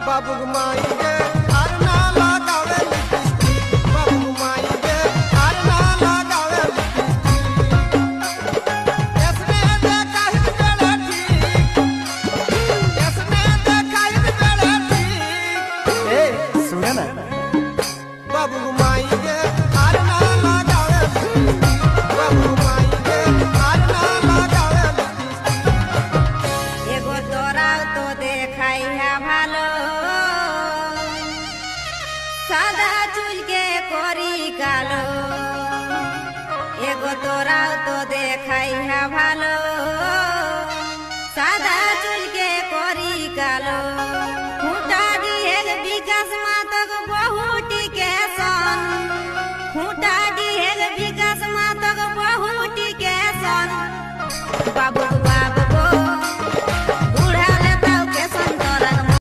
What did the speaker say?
बाबू माई गे हर ना लगावे लिपस्टिक बाबू माई गे हर ना लगावे लिपस्टिक इसने देखा ही बेड़ा ठीक इसने देखा ही बेड़ा ठीक ए सुन ना बाबू माई गे हर ना लगावे लिपस्टिक बाबू माई गे हर ना लगावे लिपस्टिक एगो तोरा तो देखाई है भालो सादा चुल के कोरी कालो एगो तोरा तो देखाई है भालो सादा चुल के कोरी कालो खूंटा दिहेल विकास मातक बहुटी के सन खूंटा दिहेल विकास मातक बहुटी के सन बाबू